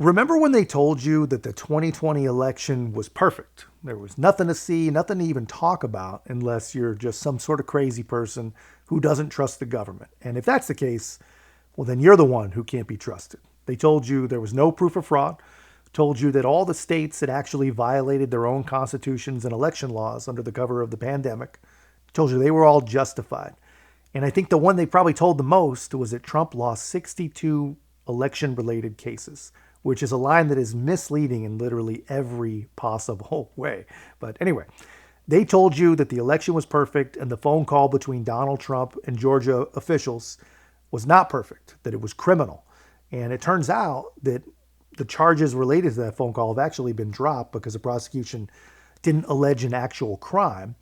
Remember when they told you that the 2020 election was perfect? There was nothing to see, nothing to even talk about unless you're just some sort of crazy person who doesn't trust the government. And if that's the case, well, then you're the one who can't be trusted. They told you there was no proof of fraud, told you that all the states had actually violated their own constitutions and election laws under the cover of the pandemic, told you they were all justified. And I think the one they probably told the most was that Trump lost 62 election related cases, which is a line that is misleading in literally every possible way. But anyway, they told you that the election was perfect and the phone call between Donald Trump and Georgia officials was not perfect, that it was criminal. And it turns out that the charges related to that phone call have actually been dropped because the prosecution didn't allege an actual crime.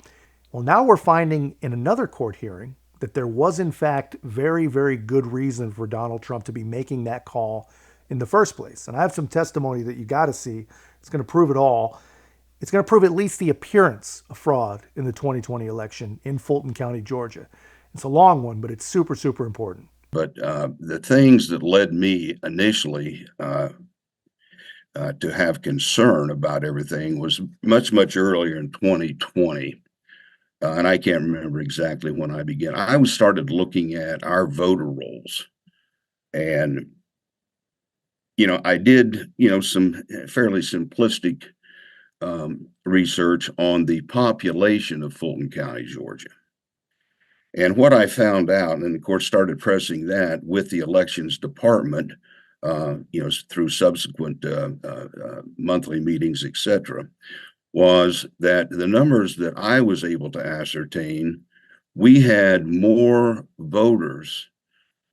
Well, now we're finding in another court hearing that there was, in fact, very, very good reason for Donald Trump to be making that call in the first place. And I have some testimony that you got to see. It's going to prove it all. It's going to prove at least the appearance of fraud in the 2020 election in Fulton County, Georgia. It's a long one, but it's super, super important. But the things that led me initially to have concern about everything was much, much earlier in 2020. And I can't remember exactly when I began. I was started looking at our voter rolls. And, I did, some fairly simplistic research on the population of Fulton County, Georgia. And what I found out, and of course started pressing that with the elections department, through subsequent monthly meetings, et cetera, was that the numbers that I was able to ascertain, we had more voters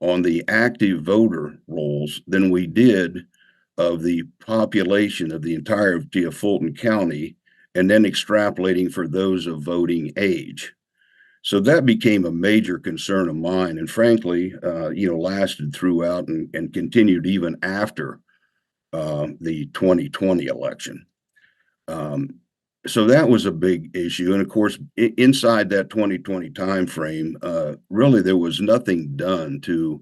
on the active voter rolls than we did of the population of the entirety of Fulton County, and then extrapolating for those of voting age. So that became a major concern of mine, and frankly, lasted throughout and continued even after the 2020 election. So that was a big issue, and of course, inside that 2020 timeframe, really there was nothing done to.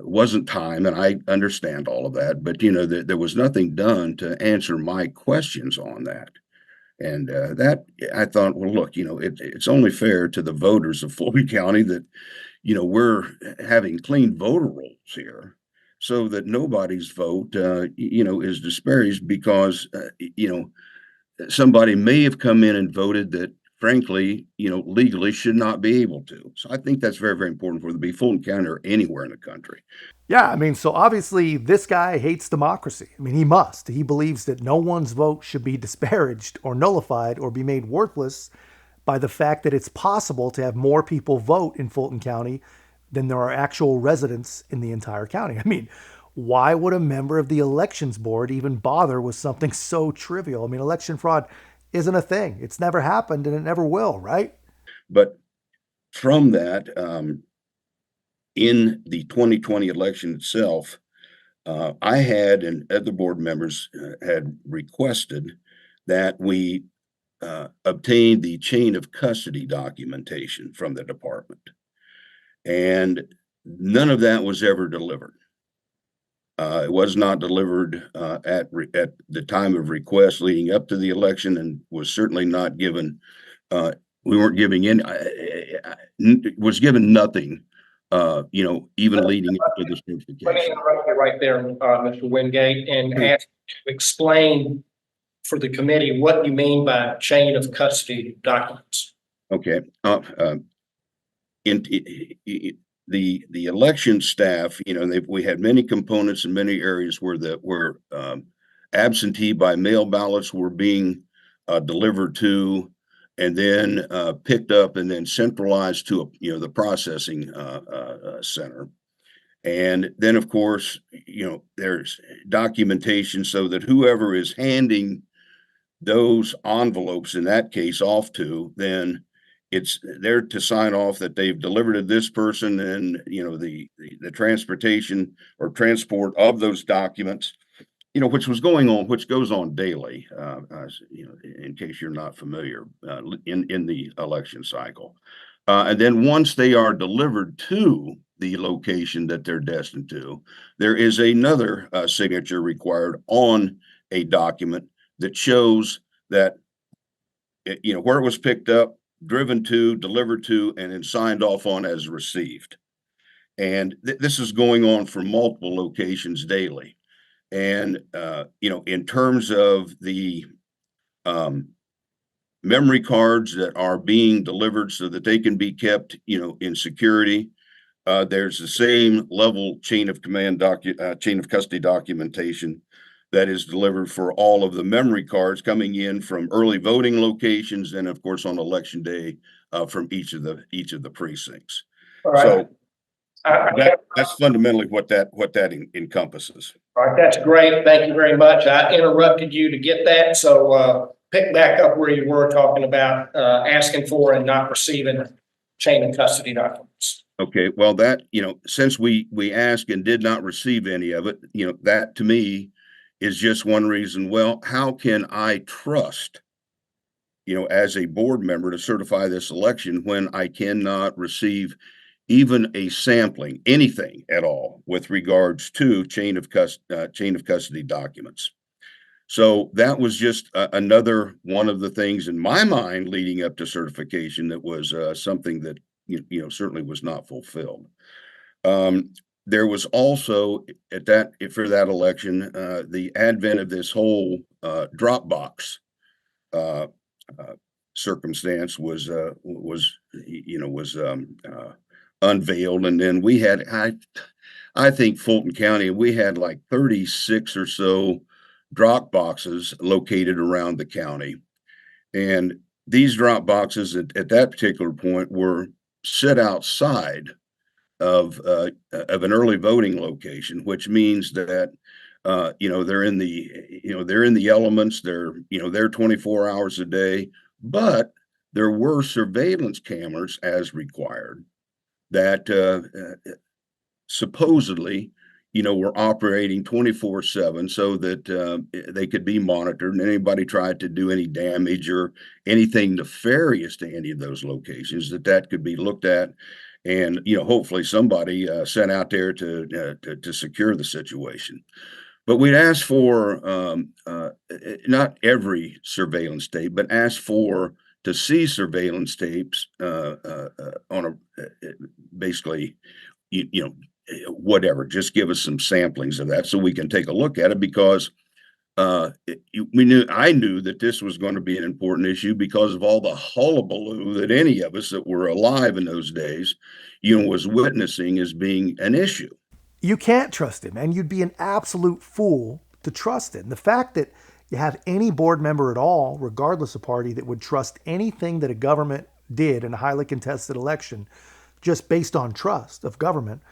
Wasn't time, and I understand all of that, but there was nothing done to answer my questions on that. And that I thought, well, look, it's only fair to the voters of Fulton County that, we're having clean voter rolls here so that nobody's vote, is disparaged because, somebody may have come in and voted that, frankly, legally should not be able to. So I think that's very, very important for the be Fulton County or anywhere in the country. Yeah, I mean, so obviously this guy hates democracy. I mean, he must. He believes that no one's vote should be disparaged or nullified or be made worthless by the fact that it's possible to have more people vote in Fulton County than there are actual residents in the entire county. I mean, why would a member of the elections board even bother with something so trivial? I mean, election fraud isn't a thing. It's never happened and it never will, right? But from that, in the 2020 election itself, I had and other board members had requested that we obtain the chain of custody documentation from the department. And none of that was ever delivered. It was not delivered at the time of request leading up to the election, and was certainly not given. We weren't giving any. Was given nothing. Even leading up to the Let me certification. interrupt you right there, Mr. Wingate, and ask you to explain for the committee what you mean by chain of custody documents. Okay. In the election staff, we had many components in many areas where absentee by mail ballots were being delivered to, and then picked up and then centralized to the processing center. And then, of course, there's documentation so that whoever is handing those envelopes in that case off to, then it's there to sign off that they've delivered to this person, and the transportation or transport of those documents, which goes on daily, in case you're not familiar, in the election cycle. And then once they are delivered to the location that they're destined to, there is another signature required on a document that shows that where it was picked up, driven to, delivered to, and then signed off on as received. And this is going on for multiple locations daily. And in terms of the memory cards that are being delivered so that they can be kept, in security, there's the same level chain of custody documentation that is delivered for all of the memory cards coming in from early voting locations, and of course on election day from each of the precincts. All right. So that's fundamentally what that encompasses. All right, that's great. Thank you very much. I interrupted you to get that, so pick back up where you were talking about asking for and not receiving chain of custody documents. Okay, well, that, since we asked and did not receive any of it, that to me is just one reason. Well, how can I trust, as a board member to certify this election when I cannot receive even a sampling, anything at all with regards to chain of custody documents? So that was just another one of the things in my mind leading up to certification that was something that certainly was not fulfilled. There was also for that election the advent of this whole Dropbox circumstance was unveiled, and then we had I think Fulton County, we had like 36 or so drop boxes located around the county. And these drop boxes at that particular point were set outside of an early voting location, which means that they're in the elements. They're 24 hours a day, but there were surveillance cameras as required that supposedly were operating 24/7 so that they could be monitored, and anybody tried to do any damage or anything nefarious to any of those locations, that could be looked at, and hopefully somebody sent out there to secure the situation. But we'd ask for not every surveillance tape, but ask for to see surveillance tapes on basically, whatever, just give us some samplings of that so we can take a look at it, because I knew that this was going to be an important issue because of all the hullabaloo that any of us that were alive in those days, was witnessing as being an issue. You can't trust him, and you'd be an absolute fool to trust him. The fact that you have any board member at all, regardless of party, that would trust anything that a government did in a highly contested election just based on trust of government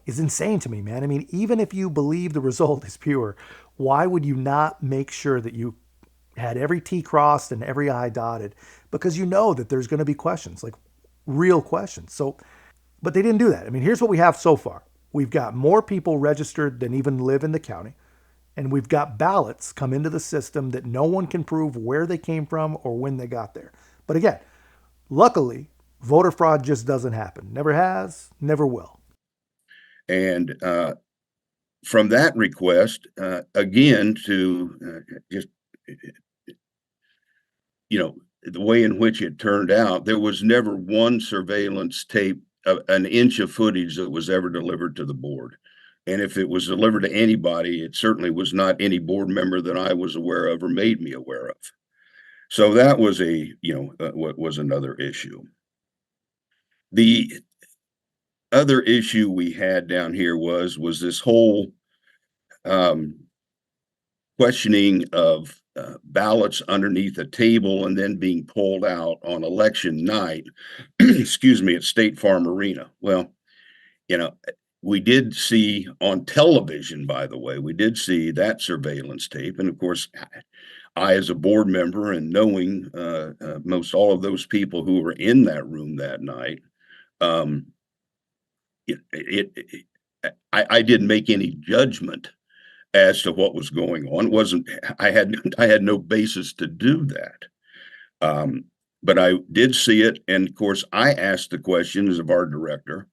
is insane to me, man. I mean, even if you believe the result is pure, why would you not make sure that you had every T crossed and every I dotted? Because you know that there's going to be questions, like real questions. So, but they didn't do that. I mean, here's what we have so far. We've got more people registered than even live in the county. And we've got ballots come into the system that no one can prove where they came from or when they got there. But again, luckily, voter fraud just doesn't happen. Never has, never will. And from that request, again, to just, the way in which it turned out, there was never one surveillance tape, an inch of footage that was ever delivered to the board. And if it was delivered to anybody, it certainly was not any board member that I was aware of or made me aware of. So that was what was another issue. The other issue we had down here was this whole questioning of ballots underneath a table and then being pulled out on election night, excuse me, at State Farm Arena. Well, we did see on television, by the way, we did see that surveillance tape. And of course, I, as a board member and knowing most all of those people who were in that room that night, I didn't make any judgment as to what was going on. I had no basis to do that. But I did see it. And of course, I asked the questions of our director.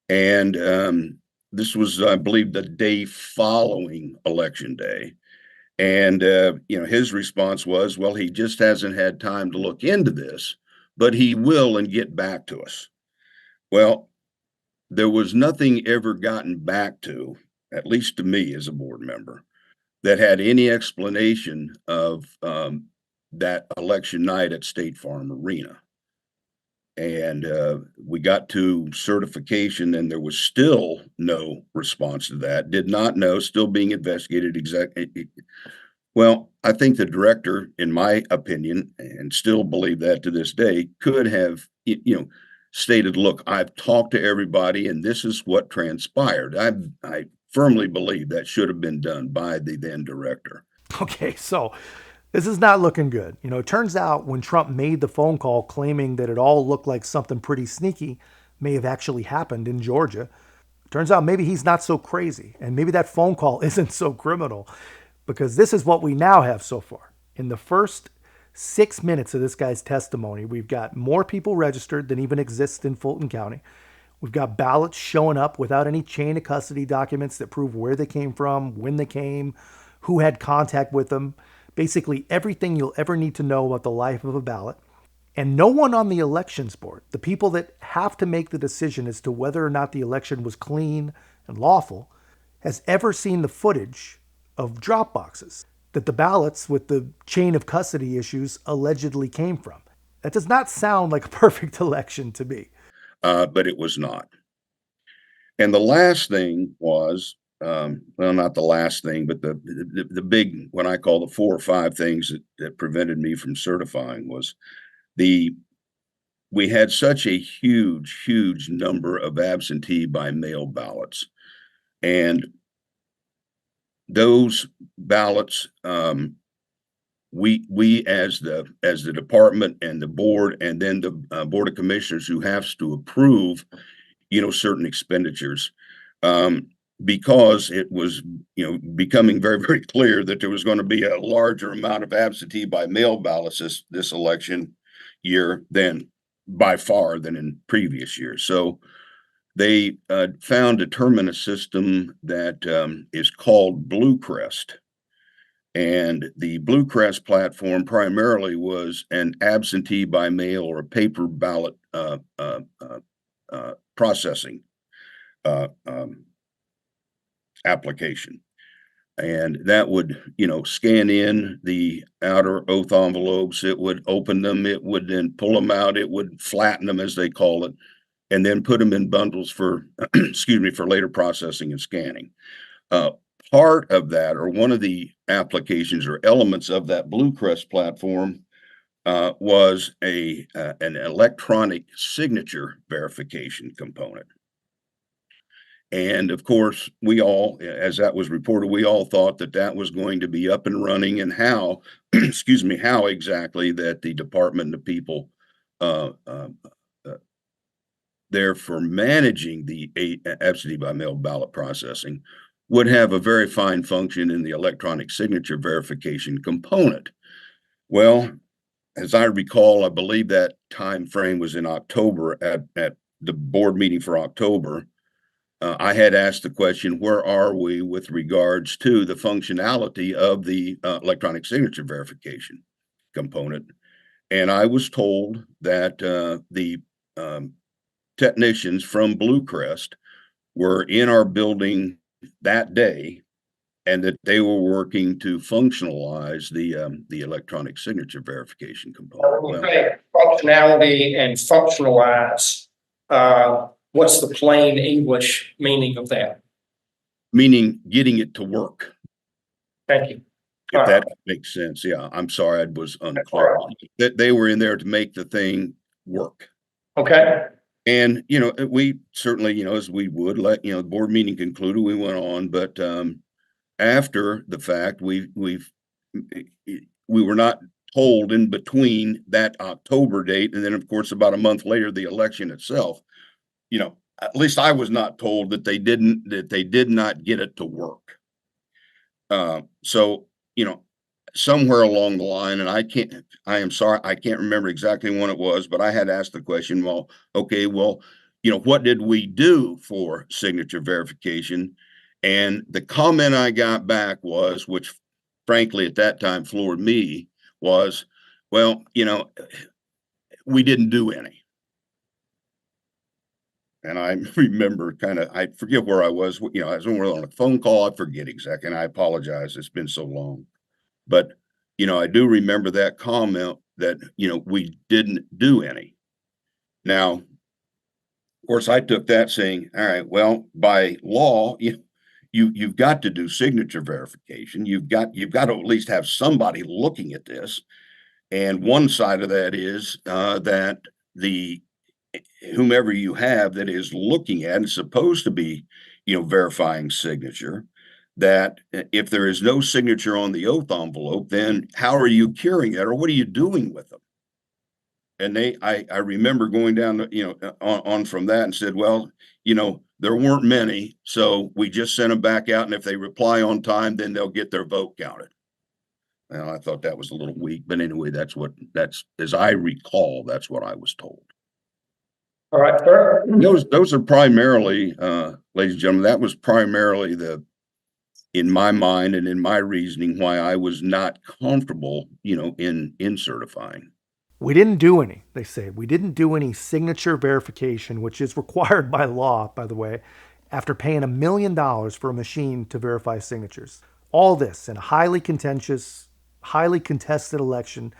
And this was, I believe, the day following Election Day. And, his response was, well, he just hasn't had time to look into this, but he will and get back to us. Well, there was nothing ever gotten back to, at least to me as a board member, that had any explanation of that election night at State Farm Arena. And we got to certification, and there was still no response to that. Did not know, still being investigated. Exactly. Well, I think the director, in my opinion, and still believe that to this day, could have, stated, look, I've talked to everybody and this is what transpired. I firmly believe that should have been done by the then director. Okay, so this is not looking good. It turns out when Trump made the phone call claiming that it all looked like something pretty sneaky may have actually happened in Georgia, turns out maybe he's not so crazy. And maybe that phone call isn't so criminal, because this is what we now have so far. In the first 6 minutes of this guy's testimony, we've got more people registered than even exist in Fulton County. We've got ballots showing up without any chain of custody documents that prove where they came from, when they came, who had contact with them. Basically everything you'll ever need to know about the life of a ballot. And no one on the elections board, the people that have to make the decision as to whether or not the election was clean and lawful, has ever seen the footage of drop boxes that the ballots with the chain of custody issues allegedly came from. That does not sound like a perfect election to me. But it was not. And the last thing was, well, not the last thing, but the big, what I call the 4 or 5 things that prevented me from certifying was we had such a huge number of absentee by mail ballots. And those ballots, we as the department and the board, and then the board of commissioners who has to approve, certain expenditures, because it was, becoming very clear that there was going to be a larger amount of absentee by mail ballots this election year than by far than in previous years. So they determined a system that is called Bluecrest. And the Bluecrest platform primarily was an absentee by mail or a paper ballot processing application. And that would, scan in the outer oath envelopes. It would open them. It would then pull them out. It would flatten them, as they call it, and then put them in bundles for, for later processing and scanning. Part of that, or one of the applications or elements of that Bluecrest platform, was an electronic signature verification component. And of course, we all, as that was reported, we all thought that was going to be up and running, and how, how exactly that the department and the people there for managing the absentee by mail ballot processing would have a very fine function in the electronic signature verification component. Well, as I recall, I believe that time frame was in October at the board meeting for October. I had asked the question, where are we with regards to the functionality of the electronic signature verification component? And I was told that the technicians from Bluecrest were in our building that day, and that they were working to functionalize the electronic signature verification component. When you say functionality and functionalize, what's the plain English meaning of that? Meaning getting it to work. Thank you. If that makes sense. Yeah, I'm sorry, I was unclear. That they were in there to make the thing work. Okay. And, we certainly, as we would let, the board meeting concluded, we went on, but after the fact, we were not told in between that October date, and then of course about a month later, the election itself, at least I was not told that they did not get it to work. So, somewhere along the line, and I am sorry, I can't remember exactly when it was, but I had asked the question, well, okay, what did we do for signature verification? And the comment I got back was, which frankly at that time floored me, was, well, we didn't do any. And I remember I forget where I was, I was on a phone call. I forget exactly. And I apologize. It's been so long. But, I do remember that comment that, we didn't do any. Now, of course, I took that saying, all right, well, by law, you've got to do signature verification. You've got to at least have somebody looking at this. And one side of that is that the whomever you have that is looking at is supposed to be, verifying signature. That if there is no signature on the oath envelope, then how are you curing it, or what are you doing with them? And I remember going down to, on from that and said, well, there weren't many, so we just sent them back out, and if they reply on time, then they'll get their vote counted. Well, I thought that was a little weak, but anyway, that's as I recall, that's what I was told. All right, sir. Those are primarily, ladies and gentlemen, that was primarily in my mind and in my reasoning, why I was not comfortable, in certifying. We didn't do any, they say. We didn't do any signature verification, which is required by law, by the way, after paying $1 million for a machine to verify signatures. All this in a highly contentious, highly contested election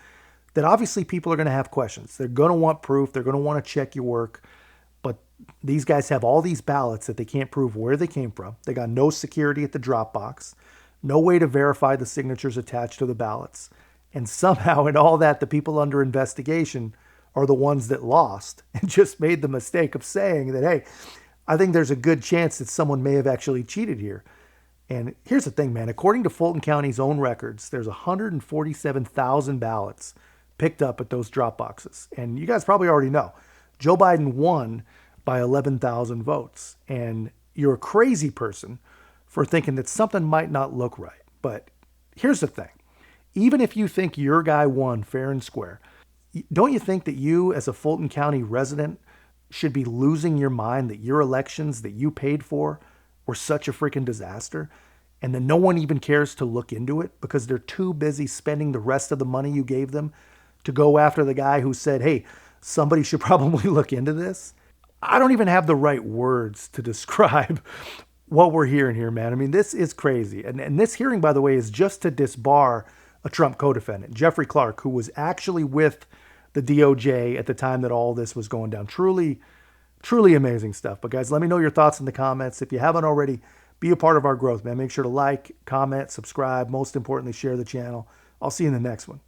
that obviously people are going to have questions. They're going to want proof. They're going to want to check your work. But these guys have all these ballots that they can't prove where they came from. They got no security at the drop box, no way to verify the signatures attached to the ballots. And somehow in all that, the people under investigation are the ones that lost and just made the mistake of saying that, hey, I think there's a good chance that someone may have actually cheated here. And here's the thing, man. According to Fulton County's own records, there's 147,000 ballots picked up at those drop boxes. And you guys probably already know, Joe Biden won by 11,000 votes. And you're a crazy person for thinking that something might not look right. But here's the thing. Even if you think your guy won fair and square, don't you think that you as a Fulton County resident should be losing your mind that your elections that you paid for were such a freaking disaster, and then no one even cares to look into it because they're too busy spending the rest of the money you gave them to go after the guy who said, hey, somebody should probably look into this? I don't even have the right words to describe what we're hearing here, man. I mean, this is crazy. And this hearing, by the way, is just to disbar a Trump co-defendant, Jeffrey Clark, who was actually with the DOJ at the time that all this was going down. Truly, truly amazing stuff. But guys, let me know your thoughts in the comments. If you haven't already, be a part of our growth, man. Make sure to like, comment, subscribe. Most importantly, share the channel. I'll see you in the next one.